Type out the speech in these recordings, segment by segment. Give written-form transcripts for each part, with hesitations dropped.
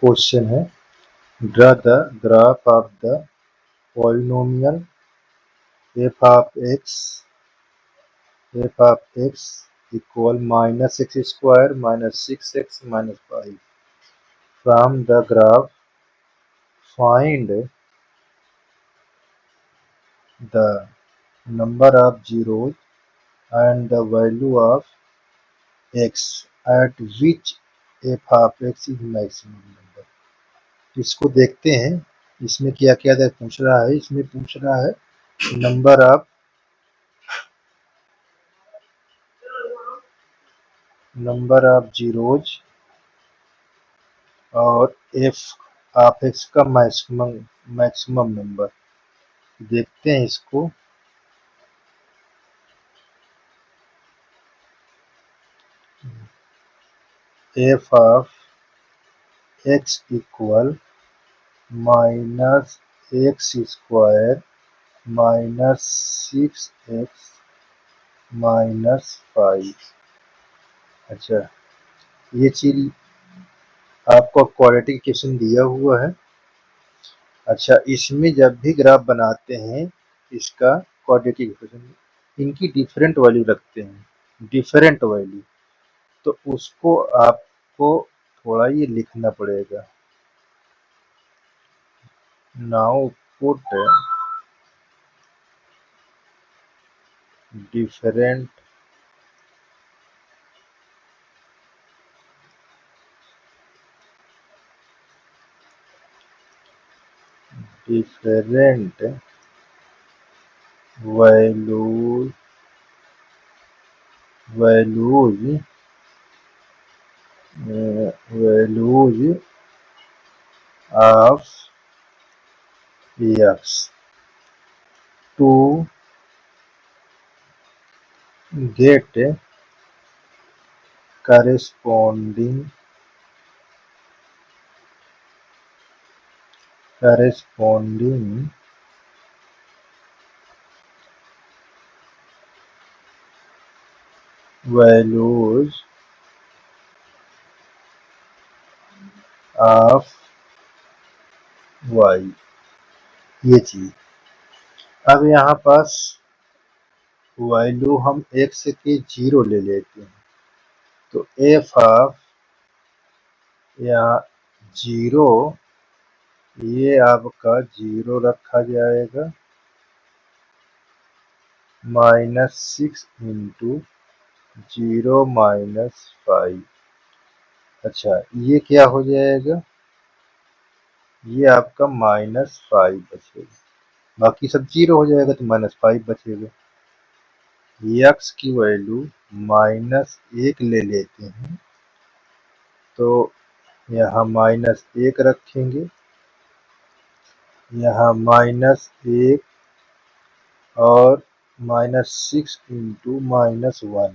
Question है, draw the graph of the polynomial f of x equal minus x square minus 6x minus 5. From the graph, find the number of zeros and the value of x at which f of x is maximum number. इसको देखते हैं, इसमें क्या क्या पूछ रहा है। इसमें पूछ रहा है नंबर ऑफ जीरोज और f ऑफ x का मैक्सिमम नंबर। देखते हैं इसको। f of x equal minus x square minus 6x minus 5। अच्छा, ये चीज आपको क्वाड्रेटिक इक्वेशन दिया हुआ है। अच्छा, इसमें जब भी ग्राफ बनाते हैं इसका क्वाड्रेटिक इक्वेशन, इनकी डिफरेंट वैल्यू रखते हैं, डिफरेंट वैल्यू। तो उसको आपको थोड़ा ये लिखना पड़ेगा। Now put different values of x to get corresponding values of y। ये चीज अब यहाँ पास वैल्यू हम x के 0 ले लेते हैं, तो f ऑफ यहाँ 0, ये आपका 0 रखा जाएगा, माइनस 6 इंटू 0 माइनस 5। अच्छा, ये क्या हो जाएगा, ये आपका माइनस 5 बचेगा, बाकी सब 0 हो जाएगा तो माइनस 5 बचेगा। x की वैल्यू माइनस 1 ले लेते हैं, तो यहाँ माइनस 1 रखेंगे, यहाँ माइनस 1 और माइनस 6 इंटू माइनस 1,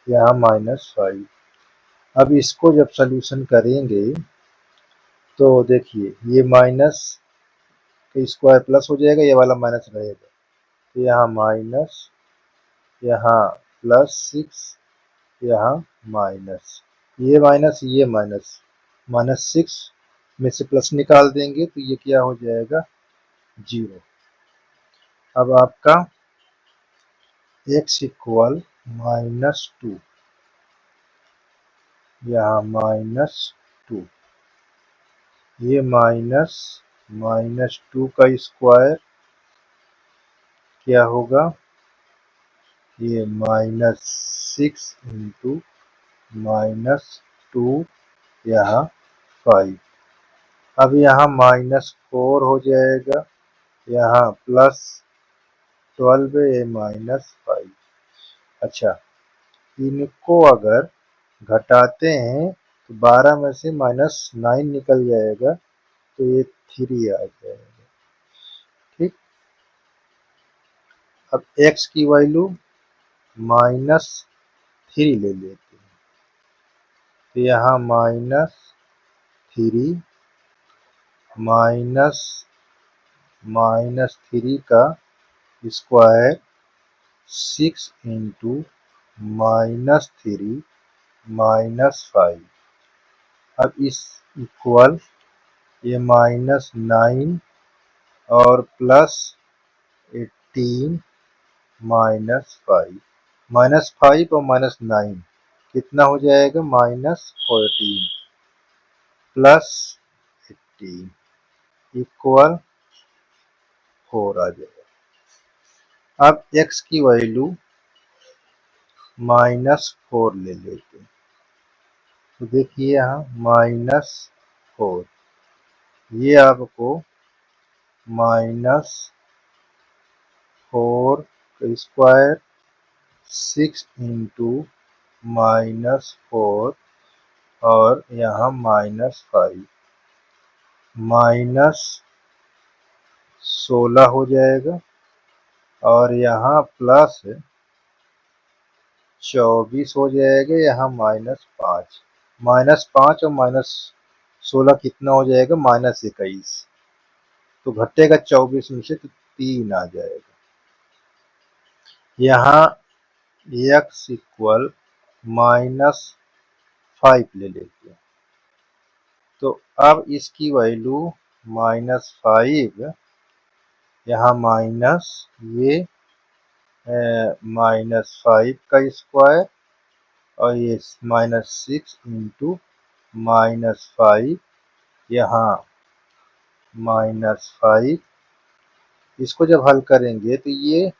यहाँ माइनस 5। अब इसको जब सॉल्यूशन करेंगे तो देखिए, ये माइनस का स्क्वायर प्लस हो जाएगा, ये वाला माइनस रहेगा, तो यहाँ माइनस, यहाँ प्लस 6, यहाँ माइनस, ये माइनस, ये माइनस, माइनस 6 में से प्लस निकाल देंगे तो ये क्या हो जाएगा, 0। अब आपका x इक्वल माइनस 2, यहाँ माइनस 2, ये माइनस 2 का स्क्वायर क्या होगा, ये माइनस 6 इंटू माइनस 2, यहाँ 5। अब यहाँ माइनस 4 हो जाएगा, यहाँ प्लस 12 है, माइनस 5। अच्छा, इनको अगर घटाते हैं तो 12 में से माइनस 9 निकल जाएगा, तो ये 3 आ जाएगा। ठीक, अब x की वैल्यू माइनस 3 ले लेते हैं, तो यहाँ माइनस 3 माइनस 3 का स्क्वायर 6 इंटू माइनस 3 माइनस 5। अब इस इक्वल ये -9 और +18 -5, -5 और -9 कितना हो जाएगा? -14 +18 इक्वल 4 आ जाएगा। अब x की वैल्यू -4 ले लेते हैं, तो देखिए यहाँ -4, ये आपको -4² 6 इंटू -4 और यहाँ -5 -16 हो जाएगा और यहाँ +24 हो जाएगा, यहाँ -5, -5 और -16 कितना हो जाएगा? -21, तो घटेगा 24 में से तो 3 आ जाएगा। यहाँ x इक्वल -5 ले लेते हैं, तो अब इसकी वैल्यू -5, यहाँ माइनस ये -5² और ये -6 इंटू -5, यहाँ -5, इसको जब हल करेंगे तो ये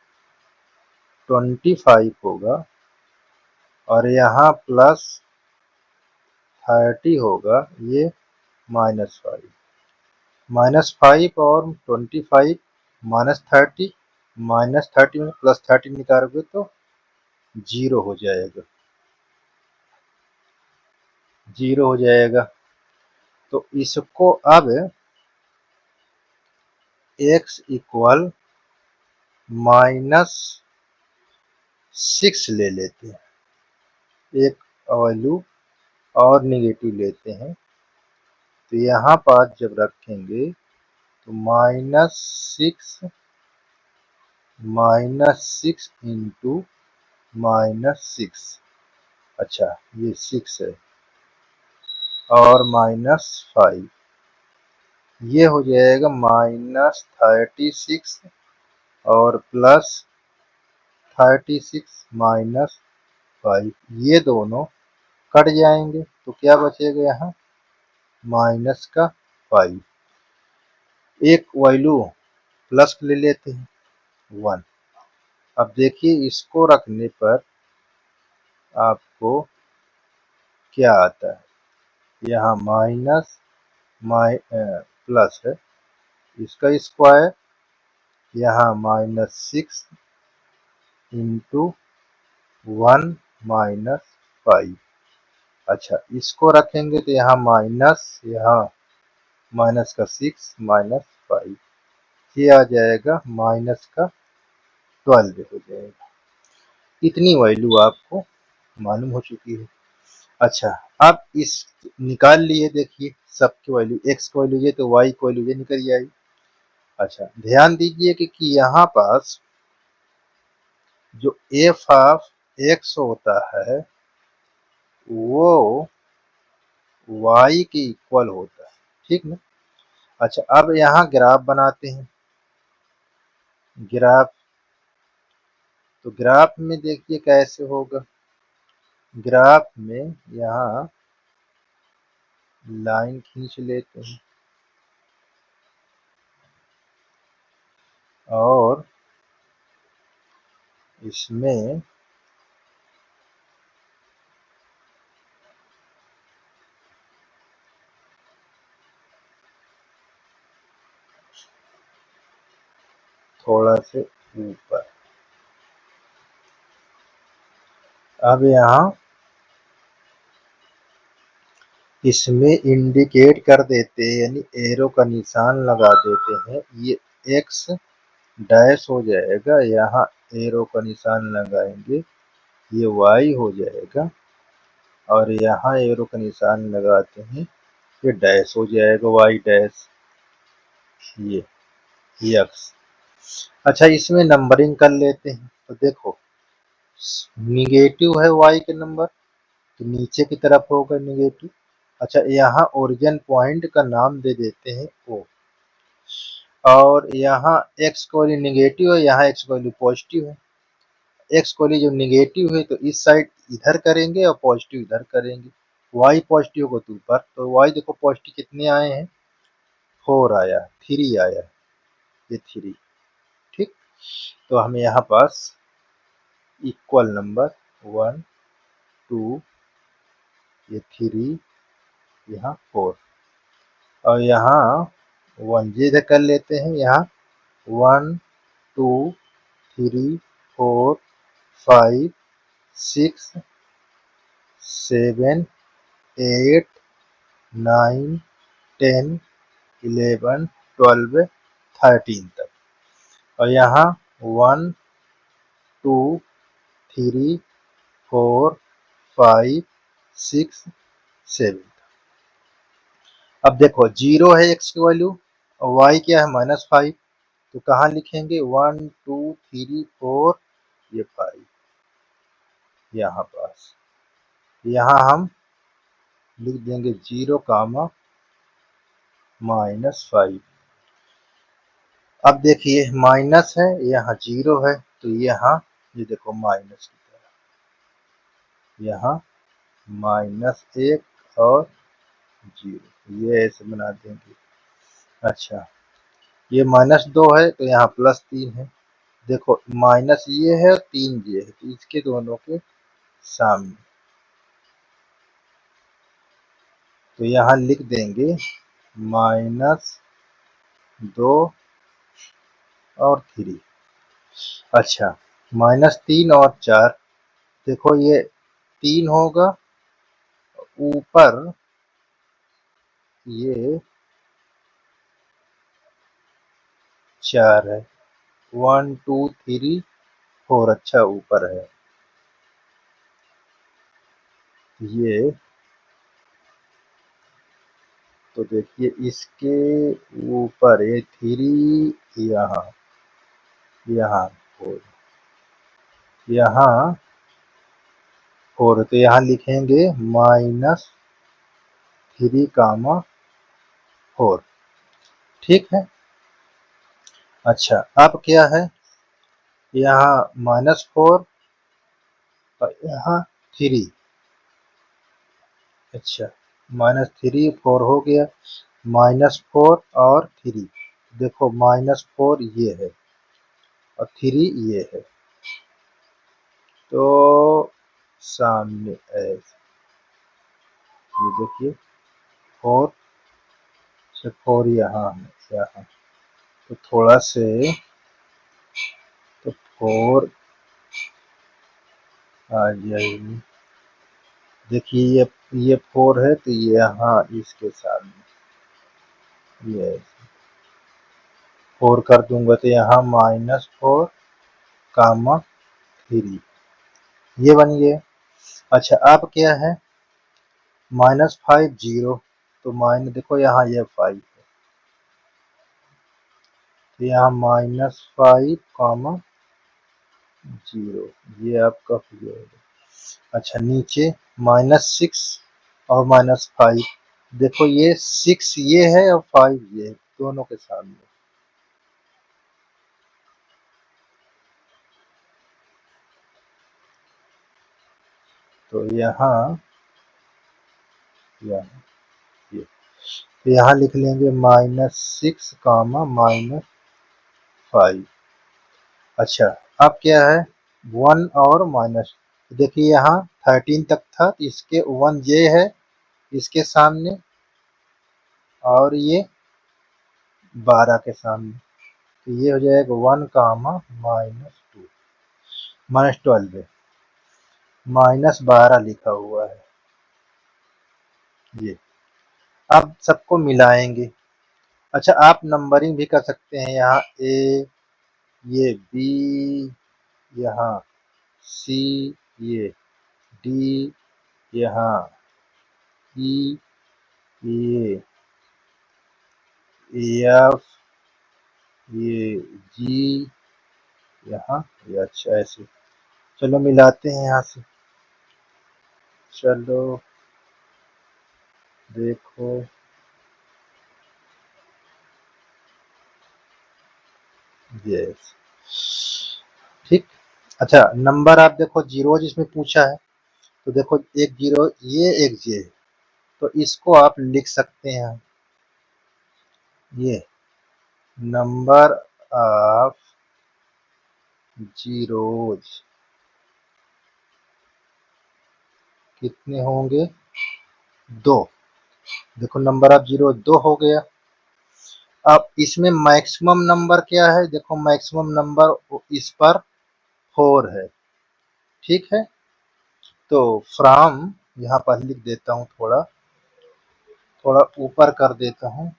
25 होगा और यहाँ +30 होगा, ये -5, -5 और 25 -30, -30 में +30 निकालोगे तो 0 हो जाएगा, 0 हो जाएगा। तो इसको अब x इक्वल -6 ले लेते हैं, एक वैल्यू और निगेटिव लेते हैं, तो यहाँ पर जब रखेंगे तो -6 इंटू -6, अच्छा ये 6 है और -5, ये हो जाएगा -36 और +36 -5, ये दोनों कट जाएंगे तो क्या बचेगा? यहाँ -5, एक वैल्यू प्लस ले लेते हैं 1। अब देखिए इसको रखने पर आपको क्या आता है? यहाँ प्लस है, इसका स्क्वायर, यहाँ -6 इंटू 1 -5, अच्छा इसको रखेंगे तो यहाँ यहाँ माइनस का 6 -5, ये आ जाएगा -12 हो जाएगा। इतनी वैल्यू आपको मालूम हो चुकी है। अच्छा अब इस निकाल लिए, देखिए सबकी वैल्यू, x की वैल्यू ये तो y की वैल्यू ये निकल आई। अच्छा ध्यान दीजिए कि यहाँ पास जो f ऑफ x होता है वो y के इक्वल होता है, ठीक ना। अच्छा अब यहाँ ग्राफ बनाते हैं, ग्राफ, तो ग्राफ में देखिए कैसे होगा। ग्राफ में यहाँ लाइन खींच लेते हैं और इसमें थोड़ा से ऊपर, अब यहाँ इसमें इंडिकेट कर देते हैं, यानी एरो का निशान लगा देते हैं, ये x डैश हो जाएगा, यहाँ एरो का निशान लगाएंगे, ये y हो जाएगा और यहाँ एरो का निशान लगाते हैं, ये डैश हो जाएगा, y डैश, ये x। अच्छा इसमें नंबरिंग कर लेते हैं, तो देखो निगेटिव है y के नंबर तो नीचे की तरफ होगा निगेटिव, अच्छा, यहाँ ओरिजिन पॉइंट का नाम दे देते हैं O, और यहाँ x की वैल्यू निगेटिव है, यहाँ x की वैल्यू पॉजिटिव है। x की वैल्यू जो निगेटिव है तो इस साइड इधर करेंगे और पॉजिटिव इधर करेंगे। y पॉजिटिव को तो ऊपर, तो y देखो पॉजिटिव कितने आए हैं, 4 आया, 3 आया, ये 3, ठीक। तो हमें यहाँ पास इक्वल नंबर 1 2, ये 3, यहाँ 4, और यहाँ 1 ये इधर कर लेते हैं। यहाँ 1 2 3 4 5 6 7 8 9 10 11 12 13 तक, और यहाँ 1 2 3 4 5 6 7। अब देखो 0 है x की वैल्यू और y क्या है -5, तो कहाँ लिखेंगे 1 2 3 4, ये 5 यहाँ पास, यहाँ हम लिख देंगे 0 कामा -5। अब देखिए माइनस है, यहाँ 0 है, तो यहाँ ये देखो माइनस की तरह, यहाँ -1 और 0, ये ऐसे बना देंगे। अच्छा, ये -2 है तो यहाँ +3 है। देखो माइनस ये है और 3 ये है, तो इसके दोनों के सामने, तो यहाँ लिख देंगे -2 और 3। अच्छा, -3 और 4, देखो ये 3 होगा, ऊपर ये 4 है, 1 2 3 4, अच्छा ऊपर है ये, तो देखिए इसके ऊपर ये 3, यहाँ यहाँ 4, यहाँ 4, तो यहाँ लिखेंगे -3 कामा 4, ठीक है। अच्छा, अब क्या है, यहाँ -4 और यहाँ 3, अच्छा -3 4 हो गया, -4 और 3, देखो -4 ये है और 3 ये है, तो सामने ऐसे, ये देखिए 4 से 4 यहाँ है, यहाँ तो थोड़ा से, तो 4 आ जाएगी। देखिए ये 4 है तो ये यहाँ इसके सामने ये 4 कर दूंगा, तो यहाँ -4 कामा 3, ये बन गया। अच्छा, अब क्या है, -5 0, तो माइनस देखो यहाँ ये 5 है, तो यहाँ -5 कामा 0, ये आपका हो जाएगा। अच्छा, नीचे -6 और -5, देखो ये 6 ये है और 5 ये है, दोनों के सामने, तो यहाँ यहाँ ये, तो यहाँ लिख लेंगे -6 कामा -5। अच्छा, अब क्या है, 1 और माइनस, देखिए यहाँ 13 तक था, तो इसके 1 ये है इसके सामने, और ये 12 के सामने, तो ये हो जाएगा 1 कामा -2, -12 है, -12 लिखा हुआ है ये। अब सबको मिलाएंगे। अच्छा, आप नंबरिंग भी कर सकते हैं, यहाँ ए, ये बी, यहाँ सी, ये डी, यहाँ ई, ये एफ, ये जी, यहाँ ये, अच्छा ऐसे, चलो मिलाते हैं यहाँ से, चलो देखो यस, ठीक। अच्छा नंबर आप देखो जीरो जिसमें पूछा है, तो देखो एक जीरो ये एक जे, तो इसको आप लिख सकते हैं ये नंबर ऑफ जीरोज कितने होंगे, दो। देखो नंबर ऑफ जीरो दो हो गया। अब इसमें मैक्सिमम नंबर क्या है, देखो मैक्सिमम नंबर इस पर फोर है, ठीक है। तो फ्रॉम यहाँ पर लिख देता हूँ, थोड़ा थोड़ा ऊपर कर देता हूँ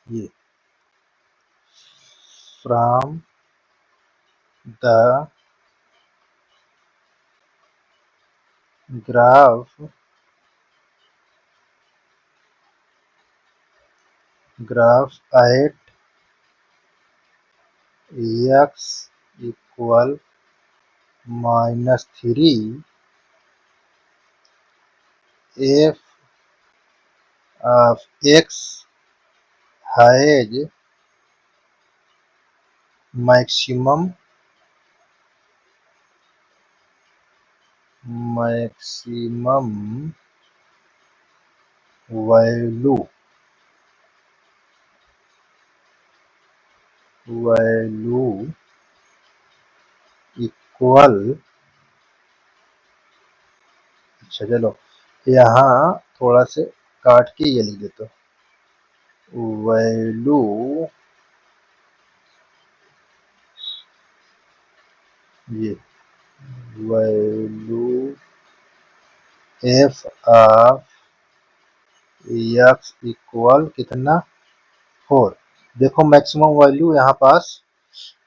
ये, from the graph at x equal -3 F of x has maximum value equal, अच्छा चलो यहाँ थोड़ा से काट के ये लिख देता हूँ, वैल्यू ये value F of x equal कितना, फोर। देखो मैक्सिमम वैल्यू यहाँ पास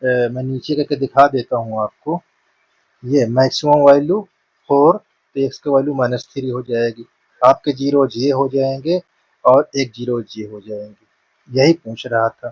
मैं नीचे करके दिखा देता हूँ आपको, ये मैक्सिमम वैल्यू फोर, तो एक्स की वैल्यू -3 हो जाएगी, आपके जीरो जे हो जाएंगे और एक जीरो जे हो जाएंगे, यही पूछ रहा था।